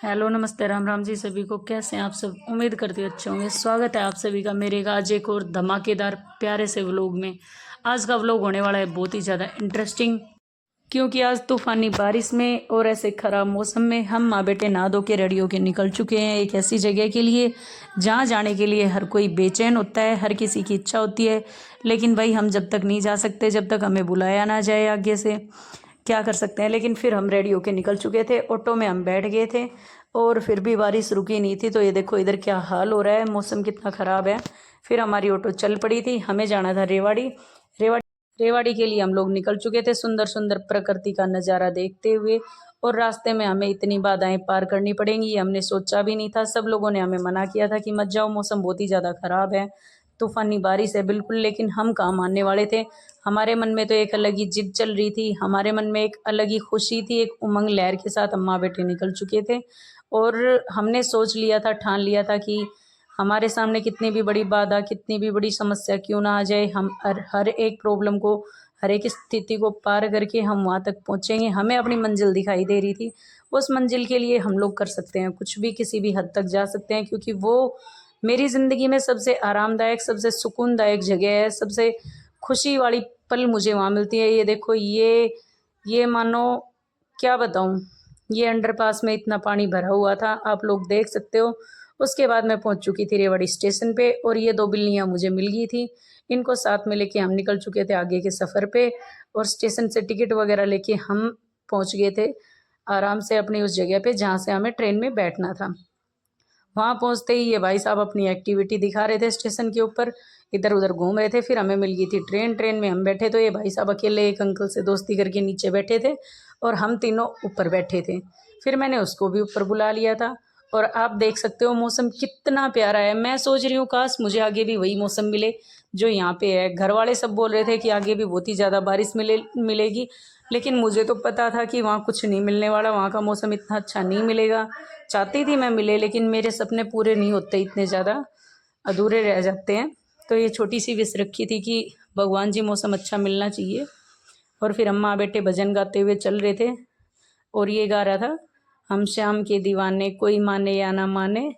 Hello, नमस्ते, राम राम जी सभी को। कैसे हैं आप सब? उम्मीद करती हूँ अच्छे होंगे। स्वागत है आप सभी का मेरे एक आज एक और धमाकेदार प्यारे से व्लॉग में। आज का व्लॉग होने वाला है बहुत ही ज़्यादा इंटरेस्टिंग, क्योंकि आज तूफानी बारिश में और ऐसे खराब मौसम में हम माँ बेटे नहा धो के रेडी होके निकल चुके हैं एक ऐसी जगह के लिए जहाँ जाने के लिए हर कोई बेचैन होता है, हर किसी की इच्छा होती है। लेकिन भाई हम जब तक नहीं जा सकते, जब तक हमें बुलाया ना जाए आगे से, क्या कर सकते हैं। लेकिन फिर हम रेडी होके निकल चुके थे, ऑटो में हम बैठ गए थे और फिर भी बारिश रुकी नहीं थी। तो ये देखो इधर क्या हाल हो रहा है, मौसम कितना ख़राब है। फिर हमारी ऑटो चल पड़ी थी, हमें जाना था रेवाड़ी। रेवाड़ी रेवाड़ी के लिए हम लोग निकल चुके थे, सुंदर सुंदर प्रकृति का नज़ारा देखते हुए। और रास्ते में हमें इतनी बाधाएं पार करनी पड़ेंगी ये हमने सोचा भी नहीं था। सब लोगों ने हमें मना किया था कि मत जाओ, मौसम बहुत ही ज़्यादा ख़राब है, तूफ़ानी बारिश है बिल्कुल। लेकिन हम कहाँ मानने वाले थे। हमारे मन में तो एक अलग ही जिद चल रही थी, हमारे मन में एक अलग ही खुशी थी, एक उमंग लहर के साथ हम माँ बेटे निकल चुके थे। और हमने सोच लिया था, ठान लिया था कि हमारे सामने कितनी भी बड़ी बाधा, कितनी भी बड़ी समस्या क्यों ना आ जाए, हम हर एक प्रॉब्लम को, हर एक स्थिति को पार करके हम वहाँ तक पहुँचेंगे। हमें अपनी मंजिल दिखाई दे रही थी। उस मंजिल के लिए हम लोग कर सकते हैं कुछ भी, किसी भी हद तक जा सकते हैं, क्योंकि वो मेरी ज़िंदगी में सबसे आरामदायक, सबसे सुकूनदायक जगह है। सबसे खुशी वाली पल मुझे वहाँ मिलती है। ये देखो, ये मानो, क्या बताऊँ, ये अंडरपास में इतना पानी भरा हुआ था, आप लोग देख सकते हो। उसके बाद मैं पहुंच चुकी थी रेवाड़ी स्टेशन पे और ये दो बिल्लियाँ मुझे मिल गई थी। इनको साथ में लेके हम निकल चुके थे आगे के सफ़र पे। और स्टेशन से टिकट वगैरह लेके हम पहुंच गए थे आराम से अपनी उस जगह पे जहाँ से हमें ट्रेन में बैठना था। वहाँ पहुँचते ही ये भाई साहब अपनी एक्टिविटी दिखा रहे थे स्टेशन के ऊपर, इधर उधर घूम रहे थे। फिर हमें मिल गई थी ट्रेन। ट्रेन में हम बैठे तो ये भाई साहब अकेले एक अंकल से दोस्ती करके नीचे बैठे थे और हम तीनों ऊपर बैठे थे। फिर मैंने उसको भी ऊपर बुला लिया था। और आप देख सकते हो मौसम कितना प्यारा है। मैं सोच रही हूँ काश मुझे आगे भी वही मौसम मिले जो यहाँ पे है। घर वाले सब बोल रहे थे कि आगे भी बहुत ही ज़्यादा बारिश मिलेगी, लेकिन मुझे तो पता था कि वहाँ कुछ नहीं मिलने वाला, वहाँ का मौसम इतना अच्छा नहीं मिलेगा। चाहती थी मैं मिले, लेकिन मेरे सपने पूरे नहीं होते, इतने ज़्यादा अधूरे रह जाते हैं। तो ये छोटी सी विश रखी थी कि भगवान जी मौसम अच्छा मिलना चाहिए। और फिर हम माँ बेटे भजन गाते हुए चल रहे थे और ये गा रहा था, हम श्याम के दीवाने, कोई माने या ना माने,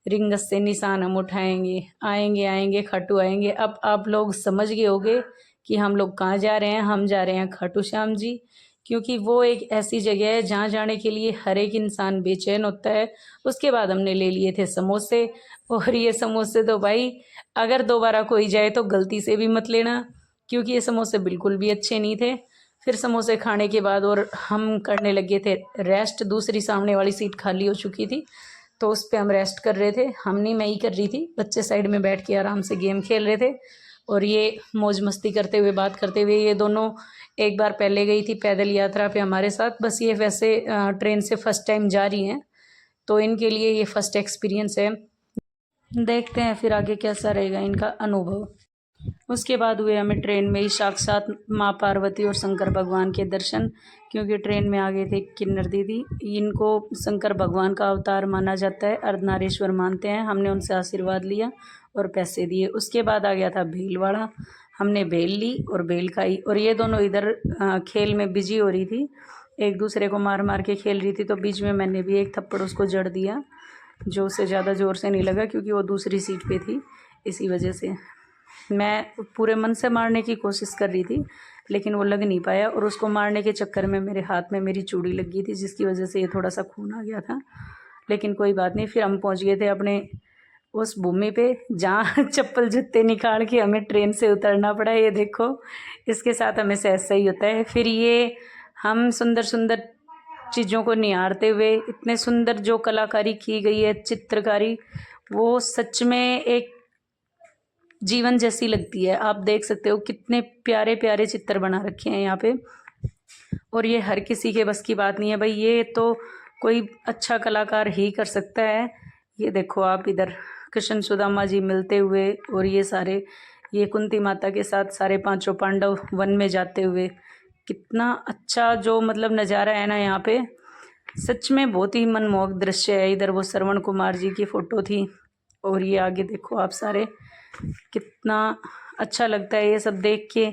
रिंगत से निशान हम उठाएंगे, आएंगे आएंगे खाटू आएंगे। अब आप लोग समझ गए होंगे कि हम लोग कहाँ जा रहे हैं। हम जा रहे हैं खाटू श्याम जी, क्योंकि वो एक ऐसी जगह है जहाँ जाने के लिए हर एक इंसान बेचैन होता है। उसके बाद हमने ले लिए थे समोसे। और ये समोसे तो भाई अगर दोबारा कोई जाए तो गलती से भी मत लेना, क्योंकि ये समोसे बिल्कुल भी अच्छे नहीं थे। फिर समोसे खाने के बाद और हम करने लगे थे रेस्ट। दूसरी सामने वाली सीट खाली हो चुकी थी तो उस पर हम रेस्ट कर रहे थे। हम नहीं, मैं ही कर रही थी, बच्चे साइड में बैठ के आराम से गेम खेल रहे थे और ये मौज मस्ती करते हुए, बात करते हुए। ये दोनों एक बार पहले गई थी पैदल यात्रा पे हमारे साथ, बस ये वैसे ट्रेन से फर्स्ट टाइम जा रही हैं, तो इनके लिए ये फर्स्ट एक्सपीरियंस है। देखते हैं फिर आगे कैसा रहेगा इनका अनुभव। उसके बाद हुए हमें ट्रेन में ही साक्षात माँ पार्वती और शंकर भगवान के दर्शन, क्योंकि ट्रेन में आ गए थे किन्नर दीदी। इनको शंकर भगवान का अवतार माना जाता है, अर्धनारीश्वर मानते हैं। हमने उनसे आशीर्वाद लिया और पैसे दिए। उसके बाद आ गया था भीलवाड़ा। हमने भेल ली और भेल खाई। और ये दोनों इधर खेल में बिजी हो रही थी, एक दूसरे को मार मार के खेल रही थी। तो बीच में मैंने भी एक थप्पड़ उसको जड़ दिया, जो उसे ज़्यादा ज़ोर से नहीं लगा क्योंकि वो दूसरी सीट पे थी, इसी वजह से। मैं पूरे मन से मारने की कोशिश कर रही थी लेकिन वो लग नहीं पाया, और उसको मारने के चक्कर में मेरे हाथ में मेरी चूड़ी लग गई थी, जिसकी वजह से ये थोड़ा सा खून आ गया था। लेकिन कोई बात नहीं। फिर हम पहुंच गए थे अपने उस भूमि पे जहाँ चप्पल जूते निकाल के हमें ट्रेन से उतरना पड़ा। ये देखो, इसके साथ हमेशा ऐसा ही होता है। फिर ये हम सुंदर सुंदर चीज़ों को निहारते हुए, इतने सुंदर जो कलाकारी की गई है, चित्रकारी, वो सच में एक जीवन जैसी लगती है। आप देख सकते हो कितने प्यारे प्यारे चित्र बना रखे हैं यहाँ पे। और ये हर किसी के बस की बात नहीं है भाई, ये तो कोई अच्छा कलाकार ही कर सकता है। ये देखो आप इधर कृष्ण सुदामा जी मिलते हुए, और ये सारे, ये कुंती माता के साथ सारे पांचों पांडव वन में जाते हुए, कितना अच्छा जो मतलब नज़ारा है ना यहाँ पे, सच में बहुत ही मनमोहक दृश्य है। इधर वो श्रवण कुमार जी की फ़ोटो थी और ये आगे देखो आप सारे, कितना अच्छा लगता है ये सब देख के।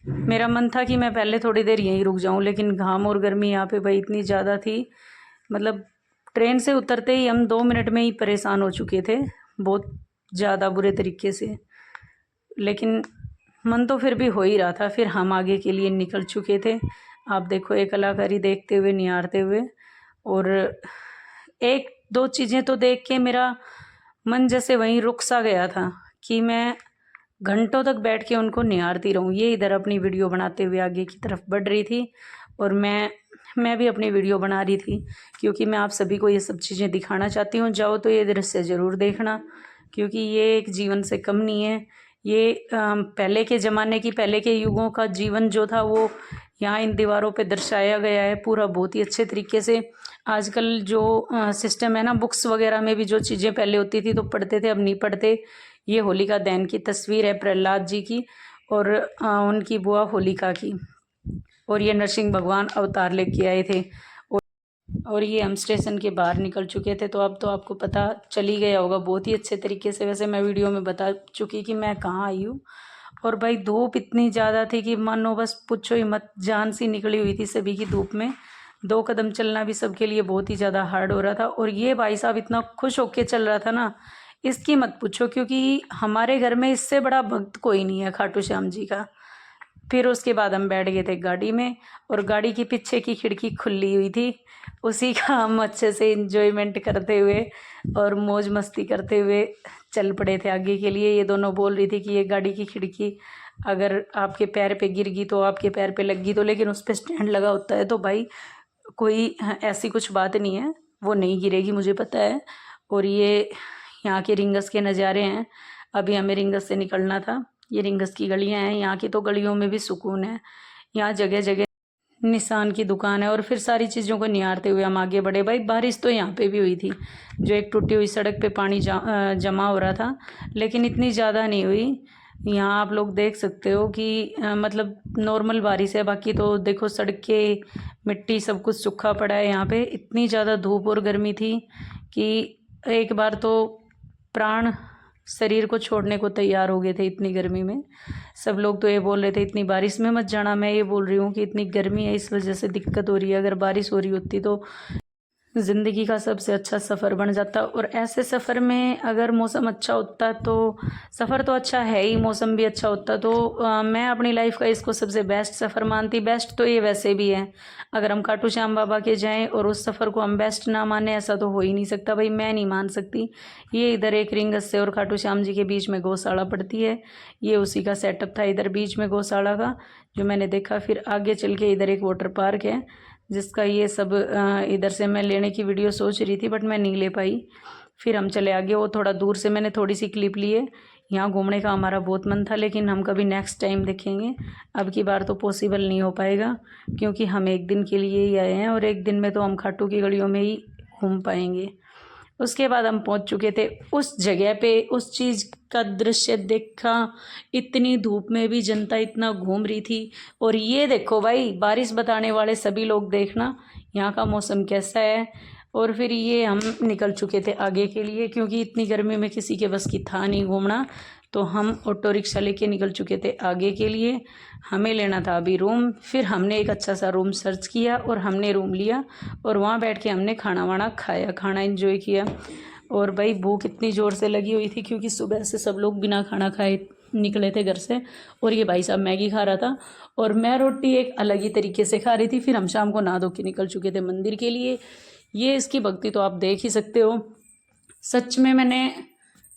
मेरा मन था कि मैं पहले थोड़ी देर यहीं रुक जाऊं, लेकिन घाम और गर्मी यहाँ पे भाई इतनी ज़्यादा थी, मतलब ट्रेन से उतरते ही हम 2 मिनट में ही परेशान हो चुके थे, बहुत ज़्यादा बुरे तरीके से, लेकिन मन तो फिर भी हो ही रहा था। फिर हम आगे के लिए निकल चुके थे। आप देखो ये कलाकारी देखते हुए, निहारते हुए, और एक दो चीज़ें तो देख के मेरा मन जैसे वहीं रुक सा गया था कि मैं घंटों तक बैठ के उनको निहारती रहूं। ये इधर अपनी वीडियो बनाते हुए आगे की तरफ बढ़ रही थी और मैं भी अपनी वीडियो बना रही थी, क्योंकि मैं आप सभी को ये सब चीज़ें दिखाना चाहती हूँ। जाओ तो ये दृश्य ज़रूर देखना, क्योंकि ये एक जीवन से कम नहीं है। ये पहले के ज़माने की, पहले के युगों का जीवन जो था वो यहाँ इन दीवारों पे दर्शाया गया है पूरा, बहुत ही अच्छे तरीके से। आजकल जो सिस्टम है ना, बुक्स वगैरह में भी जो चीज़ें पहले होती थी तो पढ़ते थे, अब नहीं पढ़ते। ये होलिका दहन की तस्वीर है प्रहलाद जी की और उनकी बुआ होलिका की, और ये नरसिंह भगवान अवतार लेके आए थे। और ये हम स्टेशन के बाहर निकल चुके थे, तो अब तो आपको पता चल ही गया होगा बहुत ही अच्छे तरीके से। वैसे मैं वीडियो में बता चुकी कि मैं कहाँ आई हूँ। और भाई धूप इतनी ज़्यादा थी कि मानो बस पूछो ही मत, जान सी निकली हुई थी सभी की धूप में। 2 कदम चलना भी सबके लिए बहुत ही ज़्यादा हार्ड हो रहा था। और ये भाई साहब इतना खुश होके चल रहा था ना, इसकी मत पूछो, क्योंकि हमारे घर में इससे बड़ा भक्त कोई नहीं है खाटू श्याम जी का। फिर उसके बाद हम बैठ गए थे गाड़ी में, और गाड़ी की पीछे की खिड़की खुली हुई थी, उसी का हम अच्छे से इंजॉयमेंट करते हुए और मौज मस्ती करते हुए चल पड़े थे आगे के लिए। ये दोनों बोल रही थी कि ये गाड़ी की खिड़की अगर आपके पैर पे गिर गई तो आपके पैर पे लग गई तो, लेकिन उस पर स्टैंड लगा होता है, तो भाई कोई ऐसी कुछ बात नहीं है, वो नहीं गिरेगी, मुझे पता है। और ये यहाँ के रिंगस के नज़ारे हैं। अभी हमें रिंगस से निकलना था। ये रिंगस की गलियाँ हैं, यहाँ की तो गलियों में भी सुकून है। यहाँ जगह जगह निशान की दुकान है। और फिर सारी चीज़ों को निहारते हुए हम आगे बढ़े। भाई बारिश तो यहाँ पे भी हुई थी, जो एक टूटी हुई सड़क पे पानी जमा हो रहा था, लेकिन इतनी ज़्यादा नहीं हुई। यहाँ आप लोग देख सकते हो कि मतलब नॉर्मल बारिश है। बाकी तो देखो सड़क के मिट्टी सब कुछ सूखा पड़ा है। यहाँ पे इतनी ज़्यादा धूप और गर्मी थी कि एक बार तो प्राण शरीर को छोड़ने को तैयार हो गए थे इतनी गर्मी में। सब लोग तो ये बोल रहे थे इतनी बारिश में मत जाना। मैं ये बोल रही हूँ कि इतनी गर्मी है इस वजह से दिक्कत हो रही है, अगर बारिश हो रही होती तो ज़िंदगी का सबसे अच्छा सफ़र बन जाता। और ऐसे सफ़र में अगर मौसम अच्छा होता तो सफ़र तो अच्छा है ही, मौसम भी अच्छा होता तो मैं अपनी लाइफ का इसको सबसे बेस्ट सफ़र मानती। बेस्ट तो ये वैसे भी है, अगर हम खाटू श्याम बाबा के जाएं और उस सफ़र को हम बेस्ट ना माने, ऐसा तो हो ही नहीं सकता भाई, मैं नहीं मान सकती। ये इधर एक रिंगस से और खाटू श्याम जी के बीच में गौशाला पड़ती है, ये उसी का सेटअप था इधर बीच में गौशाला का जो मैंने देखा। फिर आगे चल के इधर एक वाटर पार्क है जिसका ये सब इधर से मैं लेने की वीडियो सोच रही थी बट मैं नहीं ले पाई। फिर हम चले आगे, वो थोड़ा दूर से मैंने थोड़ी सी क्लिप ली है। यहाँ घूमने का हमारा बहुत मन था, लेकिन हम कभी नेक्स्ट टाइम देखेंगे, अब की बार तो पॉसिबल नहीं हो पाएगा, क्योंकि हम एक दिन के लिए ही आए हैं और एक दिन में तो हम खाटू की गलियों में ही घूम पाएंगे। उसके बाद हम पहुंच चुके थे उस जगह पे, उस चीज़ का दृश्य देखा। इतनी धूप में भी जनता इतना घूम रही थी। और ये देखो भाई, बारिश बताने वाले सभी लोग देखना यहाँ का मौसम कैसा है। और फिर ये हम निकल चुके थे आगे के लिए, क्योंकि इतनी गर्मी में किसी के बस की था नहीं घूमना, तो हम ऑटो रिक्शा लेके निकल चुके थे आगे के लिए। हमें लेना था अभी रूम। फिर हमने एक अच्छा सा रूम सर्च किया और हमने रूम लिया, और वहाँ बैठ के हमने खाना वाना खाया, खाना एंजॉय किया। और भाई भूख इतनी ज़ोर से लगी हुई थी, क्योंकि सुबह से सब लोग बिना खाना खाए निकले थे घर से। और ये भाई साहब मैगी खा रहा था और मैं रोटी एक अलग ही तरीके से खा रही थी। फिर हम शाम को नहा धो के निकल चुके थे मंदिर के लिए। ये इसकी भक्ति तो आप देख ही सकते हो। सच में मैंने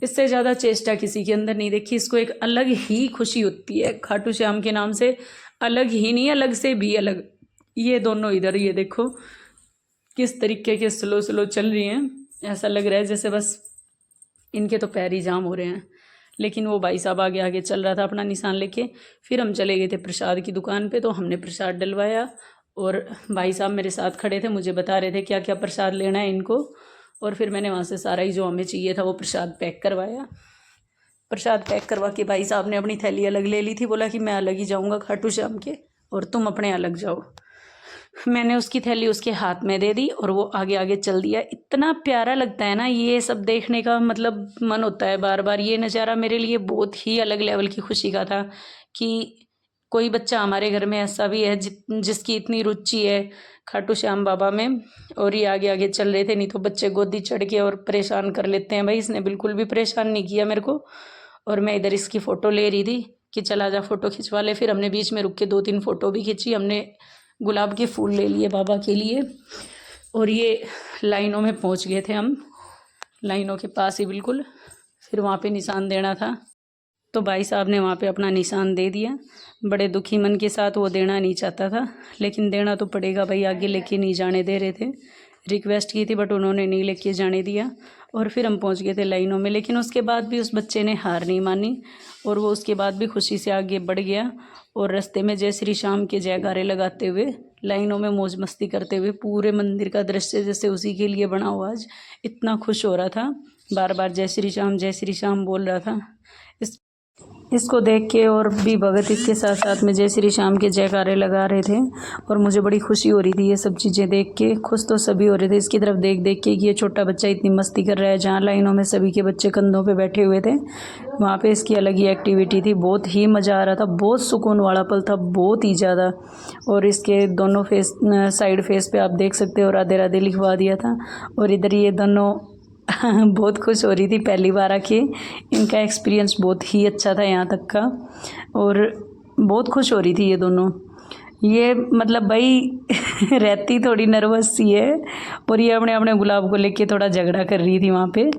इससे ज़्यादा चेष्टा किसी के अंदर नहीं देखी। इसको एक अलग ही खुशी होती है खाटू श्याम के नाम से, अलग ही नहीं, अलग से भी अलग। ये दोनों इधर ये देखो किस तरीके के स्लो स्लो चल रही हैं, ऐसा लग रहा है जैसे बस इनके तो पैर ही जाम हो रहे हैं। लेकिन वो भाई साहब आगे आगे चल रहा था अपना निशान लेके। फिर हम चले गए थे प्रसाद की दुकान पे, तो हमने प्रसाद डलवाया और भाई साहब मेरे साथ खड़े थे, मुझे बता रहे थे क्या क्या प्रसाद लेना है इनको। और फिर मैंने वहाँ से सारा ही जो हमें चाहिए था वो प्रसाद पैक करवाया। प्रसाद पैक करवा के भाई साहब ने अपनी थैली अलग ले ली थी, बोला कि मैं अलग ही जाऊँगा खाटू श्याम के और तुम अपने अलग जाओ। मैंने उसकी थैली उसके हाथ में दे दी और वो आगे आगे चल दिया। इतना प्यारा लगता है ना ये सब देखने का, मतलब मन होता है बार बार। ये नज़ारा मेरे लिए बहुत ही अलग लेवल की खुशी का था कि कोई बच्चा हमारे घर में ऐसा भी है जिसकी इतनी रुचि है खाटू श्याम बाबा में, और ये आगे आगे चल रहे थे। नहीं तो बच्चे गोदी चढ़ के और परेशान कर लेते हैं। भाई इसने बिल्कुल भी परेशान नहीं किया मेरे को। और मैं इधर इसकी फ़ोटो ले रही थी कि चला जा फ़ोटो खिंचवा ले। फिर हमने बीच में रुक के 2-3 फ़ोटो भी खींची। हमने गुलाब के फूल ले लिए बाबा के लिए। और ये लाइनों में पहुंच गए थे हम, लाइनों के पास ही बिल्कुल। फिर वहाँ पे निशान देना था तो भाई साहब ने वहाँ पे अपना निशान दे दिया। बड़े दुखी मन के साथ वो देना नहीं चाहता था, लेकिन देना तो पड़ेगा भाई, आगे लेके नहीं जाने दे रहे थे। रिक्वेस्ट की थी बट उन्होंने नहीं लेके जाने दिया। और फिर हम पहुँच गए थे लाइनों में। लेकिन उसके बाद भी उस बच्चे ने हार नहीं मानी और वो उसके बाद भी खुशी से आगे बढ़ गया। और रास्ते में जय श्री श्याम के जयकारे लगाते हुए, लाइनों में मौज मस्ती करते हुए, पूरे मंदिर का दृश्य जैसे उसी के लिए बना हुआ, आज इतना खुश हो रहा था, बार बार जय श्री श्याम बोल रहा था। इसको देख के और भी भगत इसके साथ साथ में जय श्री श्याम के जयकारे लगा रहे थे। और मुझे बड़ी खुशी हो रही थी ये सब चीज़ें देख के। खुश तो सभी हो रहे थे इसकी तरफ देख देख के कि ये छोटा बच्चा इतनी मस्ती कर रहा है। जहाँ लाइनों में सभी के बच्चे कंधों पे बैठे हुए थे, वहाँ पे इसकी अलग ही एक्टिविटी थी। बहुत ही मज़ा आ रहा था, बहुत सुकून वाला पल था, बहुत ही ज़्यादा। और इसके दोनों साइड फेस पे आप देख सकते हो राधे राधे लिखवा दिया था। और इधर ये दोनों बहुत खुश हो रही थी पहली बार आके। इनका एक्सपीरियंस बहुत ही अच्छा था यहाँ तक का, और बहुत खुश हो रही थी ये दोनों। ये मतलब भाई रहती थोड़ी नर्वस सी है, और ये अपने अपने गुलाब को लेके थोड़ा झगड़ा कर रही थी वहाँ पे।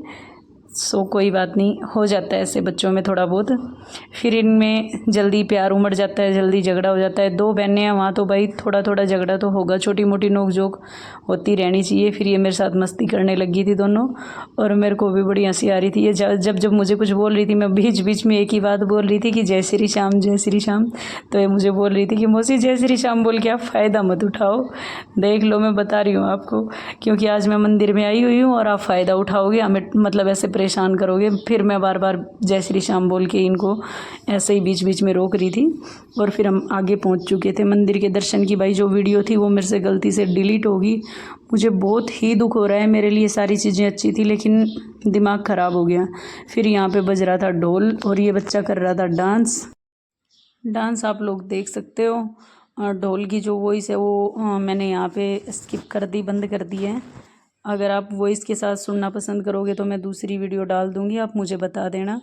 सो कोई बात नहीं, हो जाता है ऐसे बच्चों में थोड़ा बहुत। फिर इनमें जल्दी प्यार उमड़ जाता है, जल्दी झगड़ा हो जाता है। 2 बहनें हैं वहाँ, तो भाई थोड़ा थोड़ा झगड़ा तो होगा, छोटी मोटी नोक झोंक होती रहनी चाहिए। फिर ये मेरे साथ मस्ती करने लगी थी दोनों, और मेरे को भी बड़ी हंसी आ रही थी। ये जब जब मुझे कुछ बोल रही थी, मैं बीच बीच में एक ही बात बोल रही थी कि जय श्री श्याम जय श्री श्याम। तो ये मुझे बोल रही थी कि मौसी जय श्री श्याम बोल के आप फ़ायदा मत उठाओ, देख लो मैं बता रही हूँ आपको, क्योंकि आज मैं मंदिर में आई हुई हूँ और आप फ़ायदा उठाओगे, हमें मतलब ऐसे परेशान करोगे। फिर मैं बार बार जय श्री श्याम बोल के इनको ऐसे ही बीच बीच में रोक रही थी। और फिर हम आगे पहुंच चुके थे मंदिर के दर्शन की। भाई जो वीडियो थी वो मेरे से गलती से डिलीट होगी, मुझे बहुत ही दुख हो रहा है। मेरे लिए सारी चीज़ें अच्छी थी लेकिन दिमाग ख़राब हो गया। फिर यहाँ पे बज रहा था ढोल और ये बच्चा कर रहा था डांस आप लोग देख सकते हो। ढोल की जो वॉइस है वो मैंने यहाँ पे स्किप कर दी, बंद कर दी है। अगर आप वॉइस के साथ सुनना पसंद करोगे तो मैं दूसरी वीडियो डाल दूँगी, आप मुझे बता देना।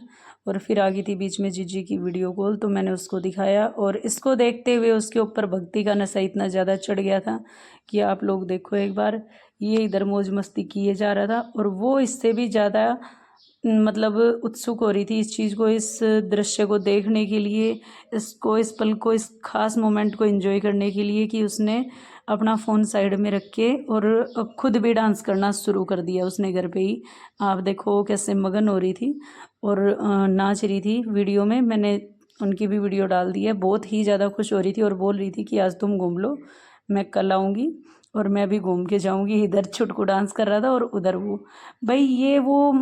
और फिर आ गई थी बीच में जीजी की वीडियो कॉल, तो मैंने उसको दिखाया। और इसको देखते हुए उसके ऊपर भक्ति का नशा इतना ज़्यादा चढ़ गया था कि आप लोग देखो एक बार, ये इधर मौज मस्ती किए जा रहा था और वो इससे भी ज़्यादा मतलब उत्सुक हो रही थी इस चीज़ को, इस दृश्य को देखने के लिए, इसको, इस पल को, इस खास मोमेंट को एंजॉय करने के लिए, कि उसने अपना फ़ोन साइड में रख के और खुद भी डांस करना शुरू कर दिया उसने घर पे ही। आप देखो कैसे मगन हो रही थी और नाच रही थी। वीडियो में मैंने उनकी भी वीडियो डाल दी है। बहुत ही ज़्यादा खुश हो रही थी और बोल रही थी कि आज तुम घूम लो, मैं कल आऊँगी और मैं भी घूम के जाऊँगी। इधर छुटकू डांस कर रहा था और उधर वो। भाई ये वो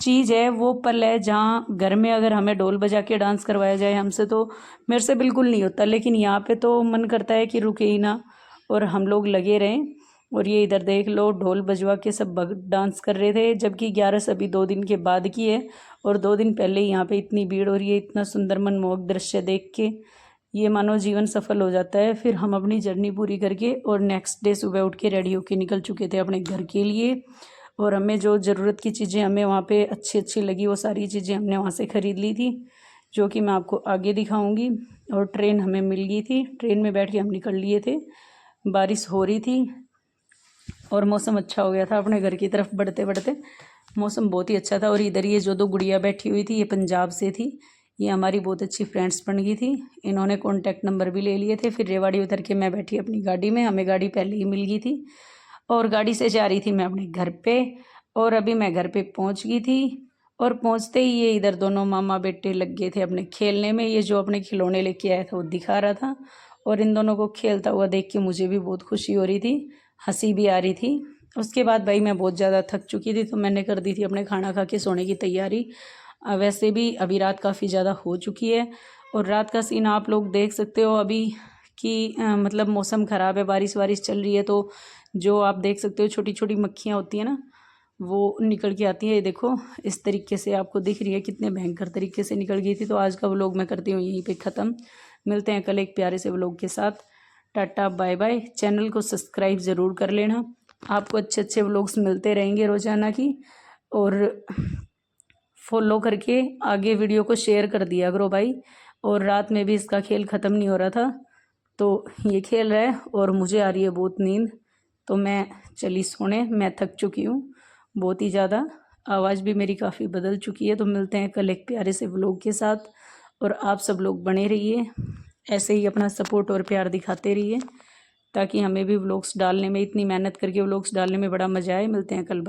चीज़ है, वो पल है जहाँ घर में अगर हमें ढोल बजा के डांस करवाया जाए हमसे, तो मेरे से बिल्कुल नहीं होता, लेकिन यहाँ पे तो मन करता है कि रुके ही ना और हम लोग लगे रहें। और ये इधर देख लो, ढोल बजवा के सब डांस कर रहे थे, जबकि 11 अभी 2 दिन के बाद की है और 2 दिन पहले यहाँ पे इतनी भीड़ हो रही है। इतना सुंदर मनमोहक दृश्य देख के ये मानो जीवन सफल हो जाता है। फिर हम अपनी जर्नी पूरी करके और नेक्स्ट डे सुबह उठ के रेडी होके निकल चुके थे अपने घर के लिए। और हमें जो ज़रूरत की चीज़ें हमें वहाँ पे अच्छी अच्छी लगी, वो सारी चीज़ें हमने वहाँ से ख़रीद ली थी, जो कि मैं आपको आगे दिखाऊंगी। और ट्रेन हमें मिल गई थी, ट्रेन में बैठ के हम निकल लिए थे। बारिश हो रही थी और मौसम अच्छा हो गया था। अपने घर की तरफ बढ़ते बढ़ते मौसम बहुत ही अच्छा था। और इधर ये जो 2 गुड़िया बैठी हुई थी, ये पंजाब से थी, ये हमारी बहुत अच्छी फ्रेंड्स बन गई थी। इन्होंने कॉन्टैक्ट नंबर भी ले लिए थे। फिर रेवाड़ी उतर के मैं बैठी अपनी गाड़ी में, हमें गाड़ी पहले ही मिल गई थी और गाड़ी से जा रही थी मैं अपने घर पे। और अभी मैं घर पे पहुंच गई थी और पहुंचते ही ये इधर दोनों मामा बेटे लग गए थे अपने खेलने में। ये जो अपने खिलौने लेके आया था वो दिखा रहा था और इन दोनों को खेलता हुआ देख के मुझे भी बहुत खुशी हो रही थी, हंसी भी आ रही थी। उसके बाद भाई मैं बहुत ज़्यादा थक चुकी थी, तो मैंने कर दी थी अपने खाना खा के सोने की तैयारी। वैसे भी अभी रात काफ़ी ज़्यादा हो चुकी है और रात का सीन आप लोग देख सकते हो अभी कि मतलब मौसम ख़राब है, बारिश वारिश चल रही है, तो जो आप देख सकते हो छोटी छोटी मक्खियाँ होती हैं ना, वो निकल के आती है। ये देखो इस तरीके से आपको दिख रही है, कितने भयंकर तरीके से निकल गई थी। तो आज का व्लॉग मैं करती हूँ यहीं पे ख़त्म। मिलते हैं कल एक प्यारे से व्लॉग के साथ। Tata bye bye. चैनल को सब्सक्राइब ज़रूर कर लेना, आपको अच्छे अच्छे व्लॉग्स मिलते रहेंगे रोज़ाना की। और फॉलो करके आगे वीडियो को शेयर कर दिया करो भाई। और रात में भी इसका खेल ख़त्म नहीं हो रहा था, तो ये खेल रहा है और मुझे आ रही है बहुत नींद, तो मैं चली सोने। मैं थक चुकी हूँ बहुत ही ज़्यादा, आवाज़ भी मेरी काफ़ी बदल चुकी है। तो मिलते हैं कल एक प्यारे से व्लॉग के साथ, और आप सब लोग बने रहिए, ऐसे ही अपना सपोर्ट और प्यार दिखाते रहिए, ताकि हमें भी व्लॉग्स डालने में, इतनी मेहनत करके व्लॉग्स डालने में बड़ा मज़ा आए। मिलते हैं कल।